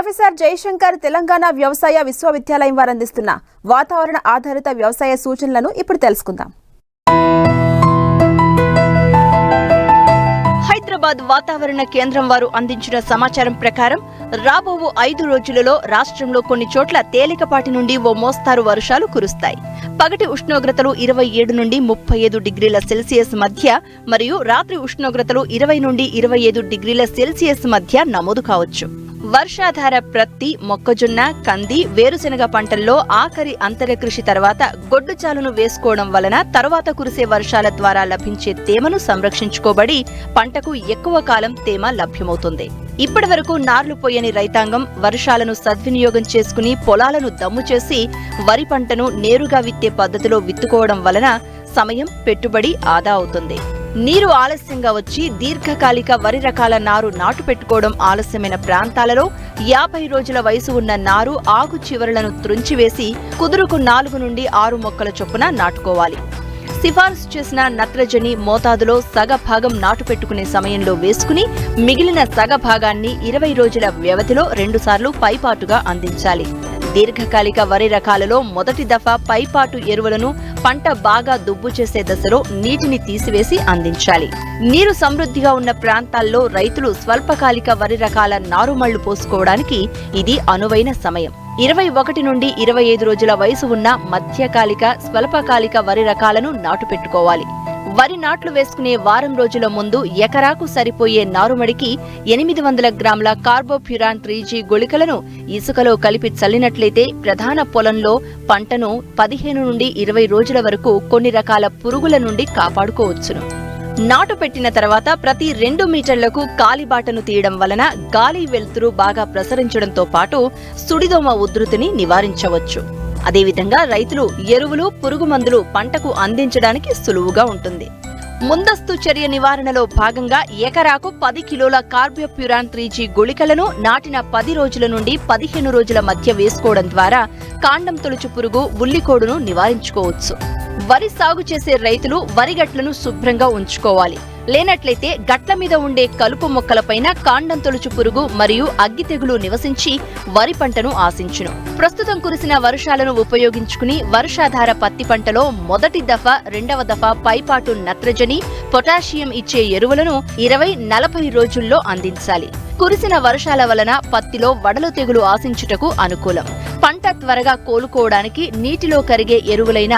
Professor Jayashankar Telangana వ్యవసాయ విశ్వవిద్యాలయం వారు అందిస్తున్న వాతావరణ ఆధారిత వ్యవసాయ సూచనలను ఇప్పుడు తెలుసుకుందాం. హైదరాబాద్ వాతావరణ కేంద్రం వారు అందించిన సమాచారం ప్రకారం రాబో 5 రోజులలో రాష్ట్రంలో కొన్ని చోట్ల తేలికపాటి నుండి ఓ మోస్తారు వర్షాలు కురుస్తాయి. పగటి ఉష్ణోగ్రతలు 27 నుండి 35 డిగ్రీల సెల్సియస్ మధ్య మరియు రాత్రి ఉష్ణోగ్రతలు 20 నుండి 25 డిగ్రీల సెల్సియస్ మధ్య నమోదు కావచ్చు. వర్షాధార ప్రత్తి, మొక్కజొన్న, కంది, వేరుశెనగ పంటల్లో ఆఖరి అంతర కృషి తర్వాత గొడ్డుచాలును వేసుకోవడం వలన తరువాత కురిసే వర్షాల ద్వారా లభించే తేమను సంరక్షించుకోబడి పంటకు ఎక్కువ కాలం తేమ లభ్యమవుతుంది. ఇప్పటివరకు నార్లు పోయని రైతాంగం వర్షాలను సద్వినియోగం చేసుకుని పొలాలను దమ్ము చేసి వరి పంటను నేరుగా విత్తే పద్ధతిలో విత్తుకోవడం వలన సమయం, పెట్టుబడి ఆదా అవుతుంది. నీరు ఆలస్యంగా వచ్చి దీర్ఘకాలిక వరి రకాల నారు నాటు పెట్టుకోవడం ఆలస్యమైన ప్రాంతాలలో 50 రోజుల వయసు ఉన్న నారు ఆకు చివరలను త్రుంచివేసి కుదురుకు 4 నుండి 6 మొక్కల చొప్పున నాటుకోవాలి. సిఫారసు చేసిన నత్రజని మోతాదులో సగ భాగం నాటు పెట్టుకునే సమయంలో వేసుకుని మిగిలిన సగ భాగాన్ని 20 రోజుల వ్యవధిలో 2 సార్లు పైపాటుగా అందించాలి. దీర్ఘకాలిక వరి రకాలలో మొదటి దఫా పైపాటు ఎరువులను పంట బాగా దుబ్బు చేసే దశలో నీటిని తీసివేసి అందించాలి. నీరు సమృద్ధిగా ఉన్న ప్రాంతాల్లో రైతులు స్వల్పకాలిక వరి రకాల నారుమళ్లు పోసుకోవడానికి ఇది అనువైన సమయం. 21 నుండి 25 రోజుల వయసు ఉన్న మధ్యకాలిక, స్వల్పకాలిక వరి రకాలను నాటు పెట్టుకోవాలి. వరి నాట్లు వేసుకునే వారం రోజుల ముందు ఎకరాకు సరిపోయే నారుమడికి 800 గ్రాముల కార్బోఫ్యూరాన్ 3G గుళికలను ఇసుకలో కలిపి చల్లినట్లయితే ప్రధాన పొలంలో పంటను 15 నుండి 20 రోజుల వరకు కొన్ని రకాల పురుగుల నుండి కాపాడుకోవచ్చును. నాటు పెట్టిన తర్వాత ప్రతి 2 మీటర్లకు కాలిబాటను తీయడం వలన గాలి వెలుతురు బాగా ప్రసరించడంతో పాటు సుడిదోమ ఉధృతిని నివారించవచ్చు. అదేవిధంగా రైతులు ఎరువులు, పురుగు మందులు పంటకు అందించడానికి సులువుగా ఉంటుంది. ముందస్తు చర్య నివారణలో భాగంగా ఎకరాకు 10 కిలోల కార్బోఫ్యూరాన్ 3G గుళికలను నాటిన 10 రోజుల నుండి 15 రోజుల మధ్య వేసుకోవడం ద్వారా కాండం తొలుచు పురుగు, ఉల్లికోడును నివారించుకోవచ్చు. వరి సాగు చేసే రైతులు వరి గట్లను శుభ్రంగా ఉంచుకోవాలి. లేనట్లయితే గట్ల మీద ఉండే కలుపు మొక్కలపైన కాండం తొలుచు పురుగు మరియు అగ్గి తెగులు నివసించి వరి పంటను ఆశించును. ప్రస్తుతం కురిసిన వర్షాలను ఉపయోగించుకుని వర్షాధార పత్తి పంటలో మొదటి దఫా, రెండవ దఫా పైపాటు నత్రజని, పొటాషియం ఇచ్చే ఎరువులను 20-40 రోజుల్లో అందించాలి. కురిసిన వర్షాల వలన పత్తిలో వడలు తెగులు ఆశించుటకు అనుకూలం. పంట త్వరగా కోలుకోవడానికి నీటిలో కరిగే ఎరువులైన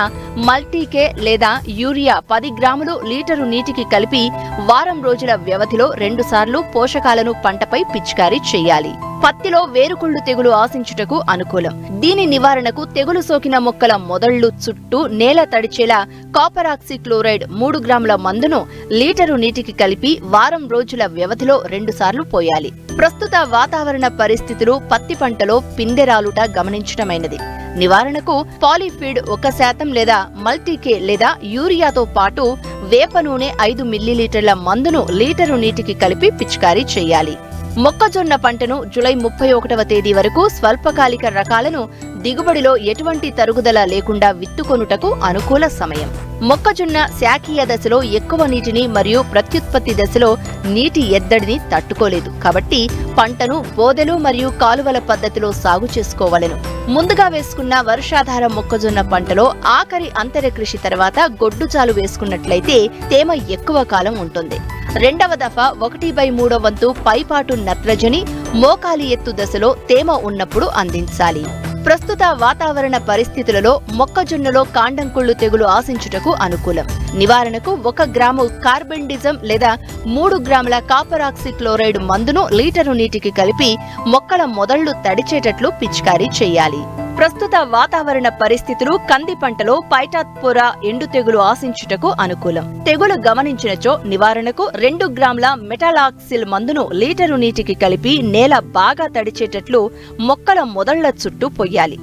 మల్టీకే లేదా యూరియా 10 గ్రాములు లీటరు నీటికి కలిపి వారం రోజుల వ్యవధిలో 2 సార్లు పోషకాలను పంటపై పిచికారీ చేయాలి. పత్తిలో వేరుకుళ్ళు తెగులు ఆశించుటకు అనుకూలం. దీని నివారణకు తెగులు సోకిన మొక్కల మొదళ్లు చుట్టూ నేల తడిచేలా కాపర్ ఆక్సీ క్లోరైడ్ 3 గ్రాముల మందును లీటరు నీటికి కలిపి వారం రోజుల వ్యవధిలో 2 సార్లు పోయాలి. ప్రస్తుత వాతావరణ పరిస్థితులు పత్తి పంటలో పిందెరాలుట గమనించటమైనది. నివారణకు పాలీఫీడ్ 1% లేదా మల్టీకే లేదా యూరియాతో పాటు వేప నూనె 5 మిల్లీలీటర్ల మందును లీటరు నీటికి కలిపి పిచికారీ చేయాలి. మొక్కజొన్న పంటను జూలై 31వ తేదీ వరకు స్వల్పకాలిక రకాలను దిగుబడిలో ఎటువంటి తరుగుదల లేకుండా విత్తుకొనుటకు అనుకూల సమయం. మొక్కజొన్న శాఖీయ దశలో ఎక్కువ నీటిని మరియు ప్రత్యుత్పత్తి దశలో నీటి ఎద్దడిని తట్టుకోలేదు. కాబట్టి పంటను బోదెలు మరియు కాలువల పద్ధతిలో సాగు చేసుకోవలెను. ముందుగా వేసుకున్న వర్షాధార మొక్కజొన్న పంటలో ఆఖరి అంతర కృషి తర్వాత గొడ్డుచాలు వేసుకున్నట్లయితే తేమ ఎక్కువ కాలం ఉంటుంది. రెండవ దఫా 1/3 వంతు పైపాటు నత్రజని మోకాలి ఎత్తు దశలో తేమ ఉన్నప్పుడు అందించాలి. ప్రస్తుత వాతావరణ పరిస్థితులలో మొక్కజొన్నలో కాండంకుళ్ళు తెగులు ఆశించుటకు అనుకూలం. నివారణకు 1 గ్రాము కార్బెండిజం లేదా 3 గ్రాముల కాపర్ ఆక్సీ క్లోరైడ్ మందును లీటరు నీటికి కలిపి మొక్కల మొదళ్లు తడిచేటట్లు పిచికారీ చేయాలి. ప్రస్తుత వాతావరణ పరిస్థితులు కంది పంటలో పైటాత్పోర ఎండు తెగులు ఆశించుటకు అనుకూలం. తెగులు గమనించినచో నివారణకు 2 గ్రాముల మెటాలాక్సిల్ మందును లీటరు నీటికి కలిపి నేల బాగా తడిచేటట్లు మొక్కల మొదళ్ల చుట్టూ పొయ్యాలి.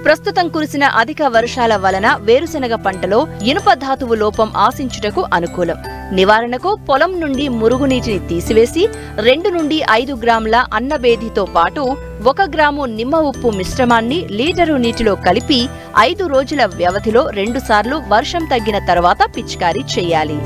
ప్రస్తుతం కురిసిన అధిక వర్షాల వలన వేరుశెనగ పంటలో ఇనుప ధాతువు లోపం ఆశించుటకు అనుకూలం. నివారణకు పొలం నుండి మురుగునీటిని తీసివేసి 2 నుండి 5 గ్రాముల అన్నబేధితో పాటు 1 గ్రాము నిమ్మ ఉప్పు మిశ్రమాన్ని లీటరు నీటిలో కలిపి 5 రోజుల వ్యవధిలో 2 సార్లు వర్షం తగ్గిన తర్వాత పిచికారీ చేయాలి.